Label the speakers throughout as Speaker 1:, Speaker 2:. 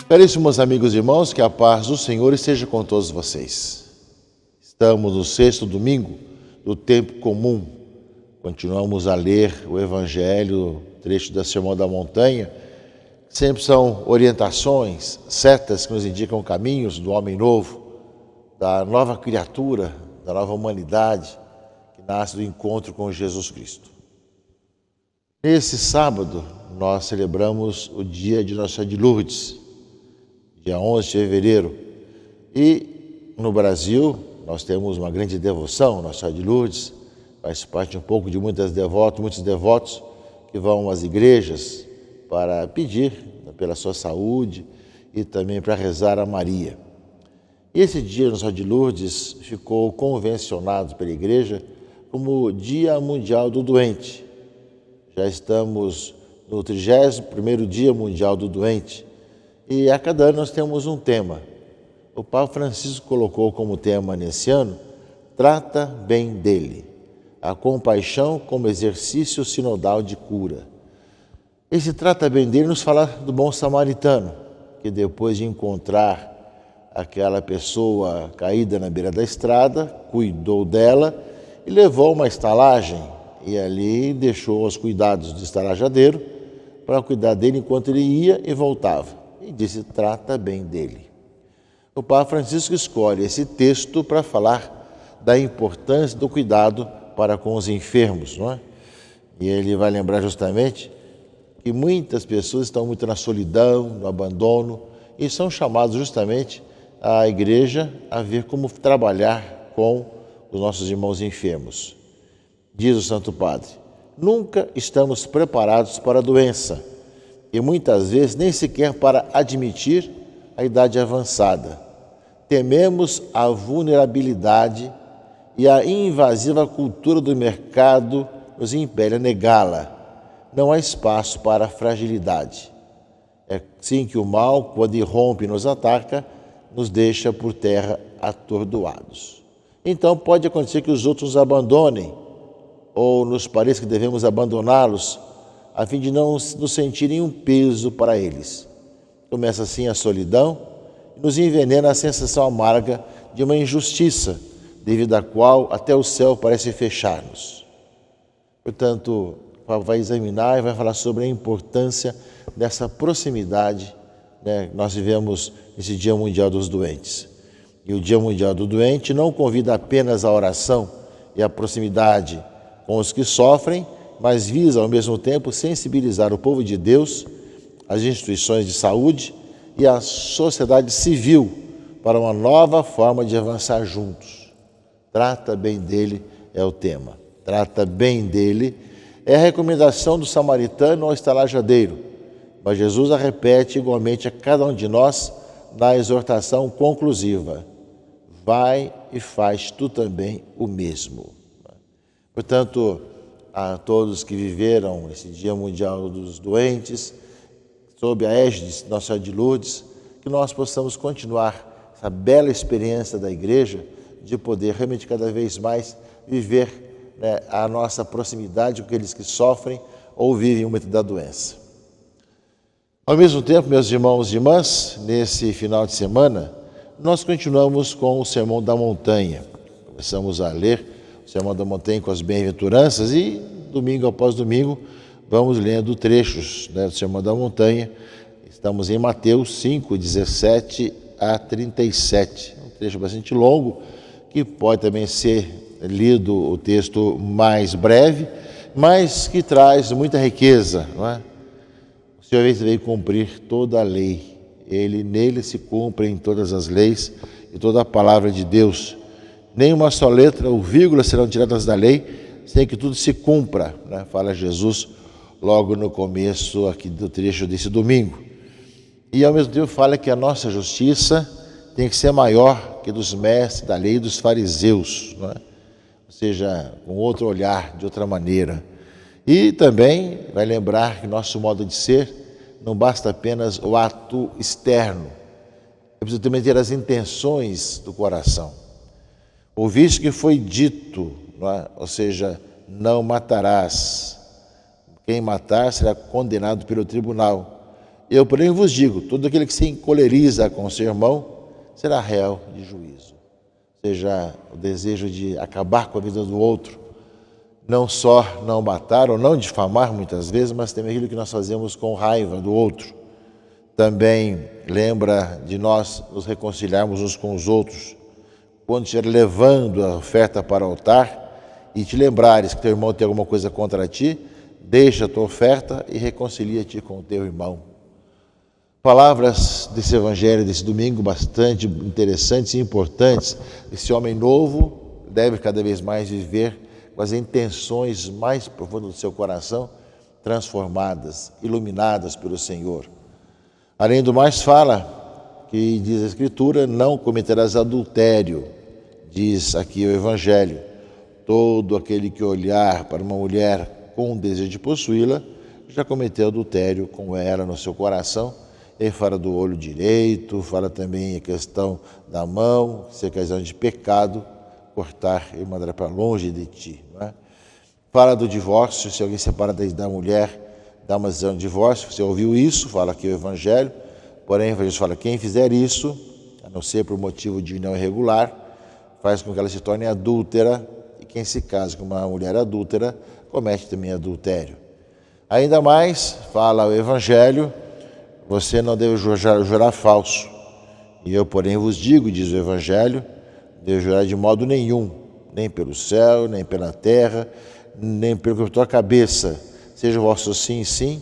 Speaker 1: Caríssimos amigos e irmãos, que a paz do Senhor esteja com todos vocês. Estamos no sexto domingo do tempo comum. Continuamos a ler o Evangelho, trecho da Sermão da Montanha. Sempre são orientações, setas que nos indicam caminhos do homem novo, da nova criatura, da nova humanidade que nasce do encontro com Jesus Cristo. Nesse sábado, nós celebramos o dia de Nossa Senhora de Lourdes, dia 11 de fevereiro. E no Brasil, nós temos uma grande devoção, Nossa Senhora de Lourdes, faz parte um pouco de muitos devotos que vão às igrejas para pedir pela sua saúde e também para rezar a Maria. E esse dia, Nossa Senhora de Lourdes, ficou convencionado pela igreja como Dia Mundial do Doente. Já estamos no 31º Dia Mundial do Doente e a cada ano nós temos um tema. O Papa Francisco colocou como tema nesse ano, trata bem dele, a compaixão como exercício sinodal de cura. Esse trata bem dele nos fala do bom samaritano, que depois de encontrar aquela pessoa caída na beira da estrada, cuidou dela e levou a uma estalagem. E ali deixou os cuidados do estalajadeiro para cuidar dele enquanto ele ia e voltava. E disse, trata bem dele. O Papa Francisco escolhe esse texto para falar da importância do cuidado para com os enfermos, não é? E ele vai lembrar justamente que muitas pessoas estão muito na solidão, no abandono, e são chamados justamente a igreja a ver como trabalhar com os nossos irmãos enfermos. Diz o Santo Padre, nunca estamos preparados para a doença e muitas vezes nem sequer para admitir a idade avançada. Tememos a vulnerabilidade e a invasiva cultura do mercado nos impele a negá-la. Não há espaço para a fragilidade. É assim que o mal, quando irrompe e nos ataca, nos deixa por terra atordoados. Então pode acontecer que os outros nos abandonem, ou nos pareça que devemos abandoná-los, a fim de não nos sentirem um peso para eles. Começa assim a solidão e nos envenena a sensação amarga de uma injustiça, devido à qual até o céu parece fechar-nos. Portanto, vai examinar e vai falar sobre a importância dessa proximidade, né? Nós vivemos esse Dia Mundial dos Doentes. E o Dia Mundial do Doente não convida apenas a oração e a proximidade com os que sofrem, mas visa ao mesmo tempo sensibilizar o povo de Deus, as instituições de saúde e a sociedade civil para uma nova forma de avançar juntos. Trata bem dele é o tema. Trata bem dele é a recomendação do samaritano ao estalajadeiro, mas Jesus a repete igualmente a cada um de nós na exortação conclusiva. Vai e faz tu também o mesmo. Portanto, a todos que viveram esse Dia Mundial dos Doentes, sob a égide de Nossa Senhora de Lourdes, que nós possamos continuar essa bela experiência da igreja de poder realmente cada vez mais viver, né, a nossa proximidade com aqueles que sofrem ou vivem o momento da doença. Ao mesmo tempo, meus irmãos e irmãs, nesse final de semana, nós continuamos com o Sermão da Montanha. Começamos a ler o Sermão da Montanha com as bem-aventuranças e, domingo após domingo, vamos lendo trechos, né, do Sermão da Montanha. Estamos em Mateus 5, 17 a 37. Um trecho bastante longo, que pode também ser lido o texto mais breve, mas que traz muita riqueza, não é? O Senhor veio cumprir toda a lei. Nele se cumprem todas as leis e toda a palavra de Deus. Nem uma só letra ou vírgula serão tiradas da lei, sem que tudo se cumpra, né? Fala Jesus logo no começo aqui do trecho desse domingo. E ao mesmo tempo fala que a nossa justiça tem que ser maior que dos mestres da lei e dos fariseus, não é? Ou seja, com outro olhar, de outra maneira. E também vai lembrar que nosso modo de ser não basta apenas o ato externo, é preciso também ter as intenções do coração. Ouviste que foi dito, não é? Ou seja, não matarás. Quem matar será condenado pelo tribunal. Eu, porém, vos digo, todo aquele que se encoleriza com seu irmão será réu de juízo. Ou seja, o desejo de acabar com a vida do outro, não só não matar ou não difamar muitas vezes, mas também aquilo que nós fazemos com raiva do outro. Também lembra de nós nos reconciliarmos uns com os outros, quando estiver levando a oferta para o altar e te lembrares que teu irmão tem alguma coisa contra ti, deixa a tua oferta e reconcilia-te com o teu irmão. Palavras desse evangelho, desse domingo, bastante interessantes e importantes. Esse homem novo deve cada vez mais viver com as intenções mais profundas do seu coração transformadas, iluminadas pelo Senhor. Além do mais, fala que, diz a Escritura, não cometerás adultério, diz aqui o Evangelho. Todo aquele que olhar para uma mulher com o desejo de possuí-la, já cometeu adultério com ela no seu coração. Ele fala do olho direito, fala também a questão da mão, se é ocasião de pecado, cortar e mandar para longe de ti. Não é? Fala do divórcio, se alguém separa da mulher, dá uma decisão de divórcio. Você ouviu isso, fala aqui o Evangelho. Porém, Jesus fala, quem fizer isso, a não ser por motivo de união irregular, faz com que ela se torne adúltera, e quem se casa com uma mulher adúltera, comete também adultério. Ainda mais, fala o Evangelho, você não deve jurar falso. E eu, porém, vos digo, diz o Evangelho, deve jurar de modo nenhum, nem pelo céu, nem pela terra, nem pela tua cabeça. Seja o vosso sim, sim,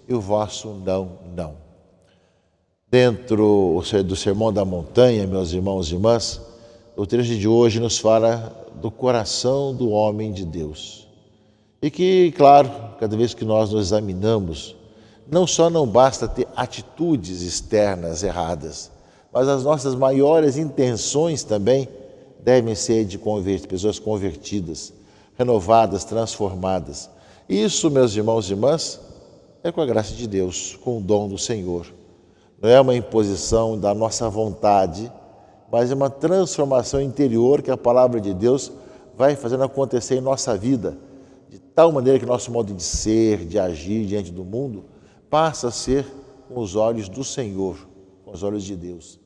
Speaker 1: e o vosso não, não. Dentro do Sermão da Montanha, meus irmãos e irmãs, o trecho de hoje nos fala do coração do homem de Deus. E que, claro, cada vez que nós nos examinamos, não só não basta ter atitudes externas erradas, mas as nossas maiores intenções também devem ser de pessoas convertidas, renovadas, transformadas. Isso, meus irmãos e irmãs, é com a graça de Deus, com o dom do Senhor. Não é uma imposição da nossa vontade, mas é uma transformação interior que a palavra de Deus vai fazendo acontecer em nossa vida, de tal maneira que nosso modo de ser, de agir diante do mundo, passa a ser com os olhos do Senhor, com os olhos de Deus.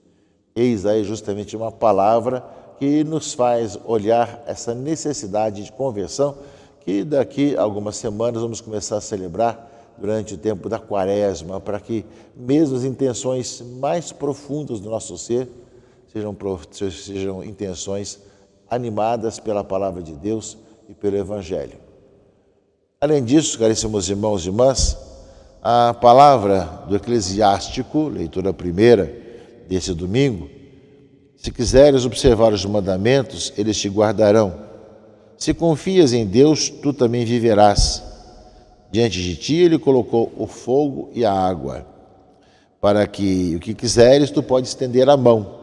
Speaker 1: Eis aí justamente uma palavra que nos faz olhar essa necessidade de conversão que daqui a algumas semanas vamos começar a celebrar durante o tempo da Quaresma, para que mesmo as intenções mais profundas do nosso ser sejam intenções animadas pela palavra de Deus e pelo Evangelho. Além disso, caríssimos irmãos e irmãs, a palavra do Eclesiástico, leitura primeira desse domingo, se quiseres observar os mandamentos, eles te guardarão. Se confias em Deus, tu também viverás. Diante de ti ele colocou o fogo e a água, para que o que quiseres tu pode estender a mão.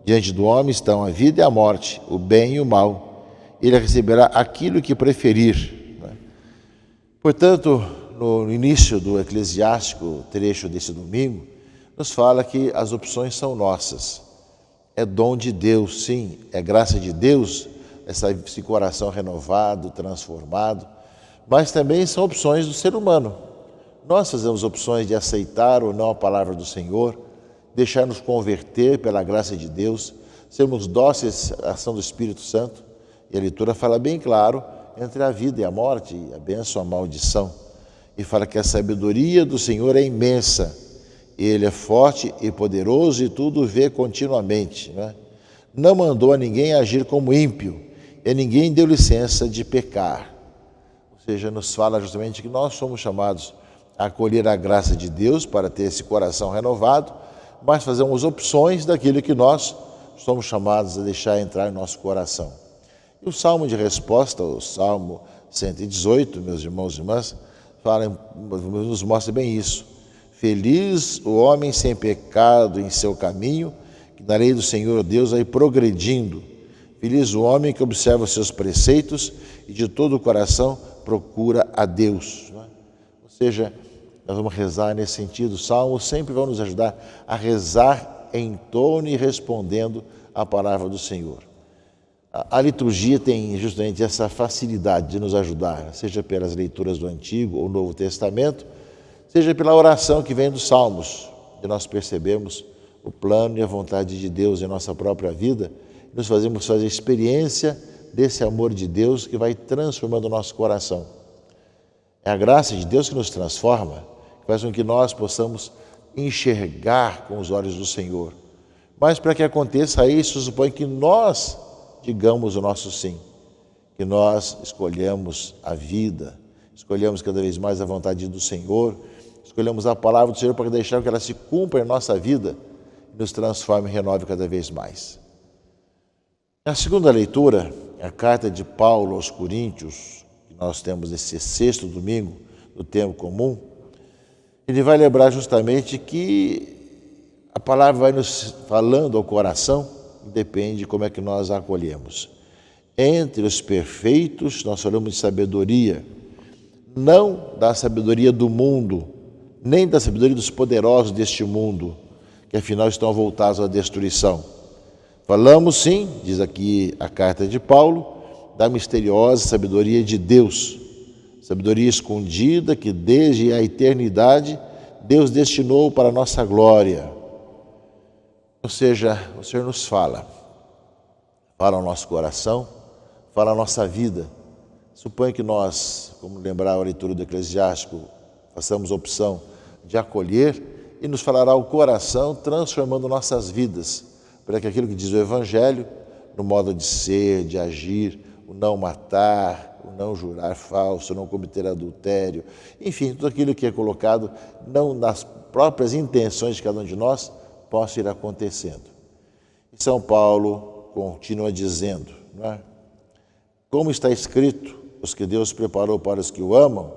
Speaker 1: Diante do homem estão a vida e a morte, o bem e o mal. Ele receberá aquilo que preferir. Portanto, no início do Eclesiástico, trecho desse domingo, nos fala que as opções são nossas. É dom de Deus, sim, é graça de Deus, esse coração renovado, transformado, mas também são opções do ser humano. Nós fazemos opções de aceitar ou não a palavra do Senhor, deixar nos converter pela graça de Deus, sermos dóceis à ação do Espírito Santo. E a leitura fala bem claro entre a vida e a morte, a bênção e a maldição. E fala que a sabedoria do Senhor é imensa. Ele é forte e poderoso e tudo vê continuamente. Não mandou a ninguém agir como ímpio, e a ninguém deu licença de pecar. Ou seja, nos fala justamente que nós somos chamados a acolher a graça de Deus para ter esse coração renovado, mas fazemos opções daquilo que nós somos chamados a deixar entrar em nosso coração. E o salmo de resposta, o Salmo 118, meus irmãos e irmãs, nos mostra bem isso. Feliz o homem sem pecado em seu caminho, que na lei do Senhor Deus vai progredindo. Feliz o homem que observa os seus preceitos e de todo o coração procura a Deus. Ou seja, nós vamos rezar nesse sentido. O Salmo sempre vai nos ajudar a rezar em torno e respondendo à palavra do Senhor. A liturgia tem justamente essa facilidade de nos ajudar, seja pelas leituras do Antigo ou Novo Testamento, seja pela oração que vem dos Salmos, que nós percebemos o plano e a vontade de Deus em nossa própria vida, nos fazemos fazer experiência desse amor de Deus que vai transformando o nosso coração. É a graça de Deus que nos transforma, que faz com que nós possamos enxergar com os olhos do Senhor. Mas para que aconteça isso, supõe que nós digamos o nosso sim, que nós escolhemos a vida, escolhemos cada vez mais a vontade do Senhor, escolhemos a palavra do Senhor para deixar que ela se cumpra em nossa vida e nos transforme e renove cada vez mais. Na segunda leitura, a carta de Paulo aos Coríntios, que nós temos nesse sexto domingo do tempo comum, ele vai lembrar justamente que a palavra vai nos falando ao coração, depende de como é que nós a acolhemos. Entre os perfeitos, nós falamos de sabedoria, não da sabedoria do mundo, nem da sabedoria dos poderosos deste mundo, que afinal estão voltados à destruição. Falamos sim, diz aqui a carta de Paulo, da misteriosa sabedoria de Deus, sabedoria escondida que desde a eternidade Deus destinou para a nossa glória. Ou seja, o Senhor nos fala ao nosso coração, fala a nossa vida. Suponha que nós, como lembrar a leitura do Eclesiástico, façamos opção de acolher e nos falará o coração, transformando nossas vidas, para que aquilo que diz o Evangelho, no modo de ser, de agir, o não matar, o não jurar falso, o não cometer adultério, enfim, tudo aquilo que é colocado não nas próprias intenções de cada um de nós, possa ir acontecendo. E São Paulo continua dizendo, não é? Como está escrito, os que Deus preparou para os que o amam,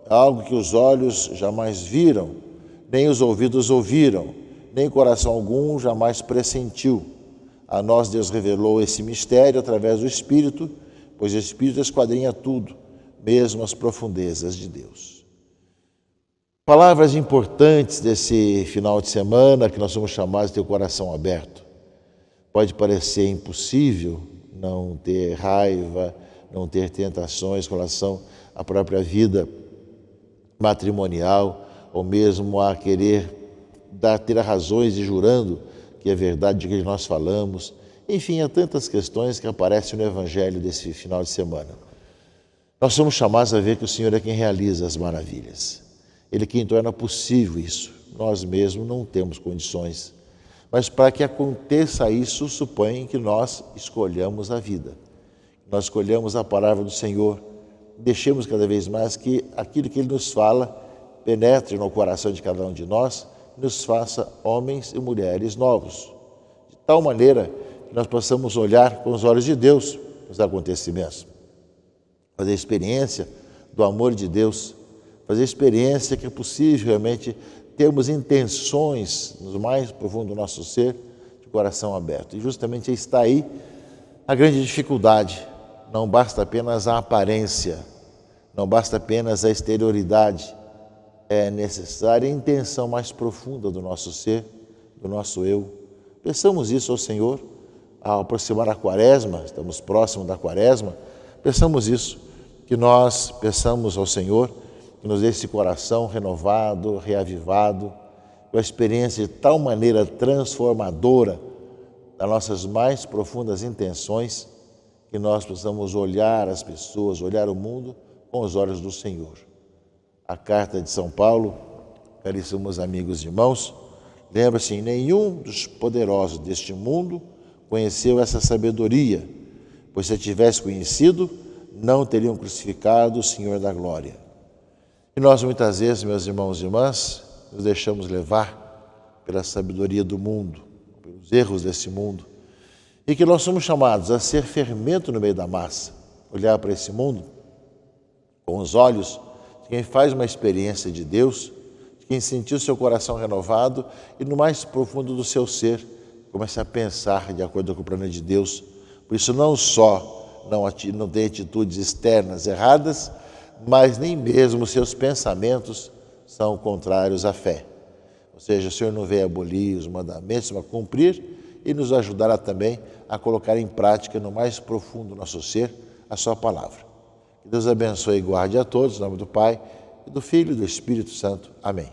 Speaker 1: é algo que os olhos jamais viram, nem os ouvidos ouviram, nem coração algum jamais pressentiu. A nós Deus revelou esse mistério através do Espírito, pois o Espírito esquadrinha tudo, mesmo as profundezas de Deus. Palavras importantes desse final de semana, que nós somos chamados de ter o coração aberto. Pode parecer impossível não ter raiva, não ter tentações com relação à própria vida matrimonial, ou mesmo a querer ter razões e jurando que é verdade o que nós falamos. Enfim, há tantas questões que aparecem no Evangelho desse final de semana. Nós somos chamados a ver que o Senhor é quem realiza as maravilhas. Ele é quem torna possível isso. Nós mesmos não temos condições. Mas para que aconteça isso, supõe que nós escolhamos a vida. Nós escolhamos a palavra do Senhor. Deixemos cada vez mais que aquilo que Ele nos fala penetre no coração de cada um de nós e nos faça homens e mulheres novos. De tal maneira que nós possamos olhar com os olhos de Deus os acontecimentos. Fazer experiência do amor de Deus. Fazer experiência que é possível realmente termos intenções no mais profundo do nosso ser, de coração aberto. E justamente está aí a grande dificuldade. Não basta apenas a aparência, não basta apenas a exterioridade. É necessária a intenção mais profunda do nosso ser, do nosso eu. Peçamos isso ao Senhor ao aproximar a Quaresma, estamos próximos da Quaresma, peçamos isso, que nós peçamos ao Senhor que nos dê esse coração renovado, reavivado, com a experiência de tal maneira transformadora das nossas mais profundas intenções, que nós possamos olhar as pessoas, olhar o mundo com os olhos do Senhor. A carta de São Paulo, caríssimos amigos e irmãos, lembra-se, nenhum dos poderosos deste mundo conheceu essa sabedoria, pois se a tivesse conhecido, não teriam crucificado o Senhor da glória. E nós muitas vezes, meus irmãos e irmãs, nos deixamos levar pela sabedoria do mundo, pelos erros desse mundo, e que nós somos chamados a ser fermento no meio da massa, olhar para esse mundo com os olhos de quem faz uma experiência de Deus, de quem sentiu seu coração renovado e no mais profundo do seu ser começa a pensar de acordo com o plano de Deus. Por isso não só não tem atitudes externas erradas, mas nem mesmo seus pensamentos são contrários à fé. Ou seja, o Senhor não veio abolir os mandamentos, mas cumprir e nos ajudará também a colocar em prática no mais profundo do nosso ser a sua palavra. Que Deus abençoe e guarde a todos, em nome do Pai, e do Filho e do Espírito Santo. Amém.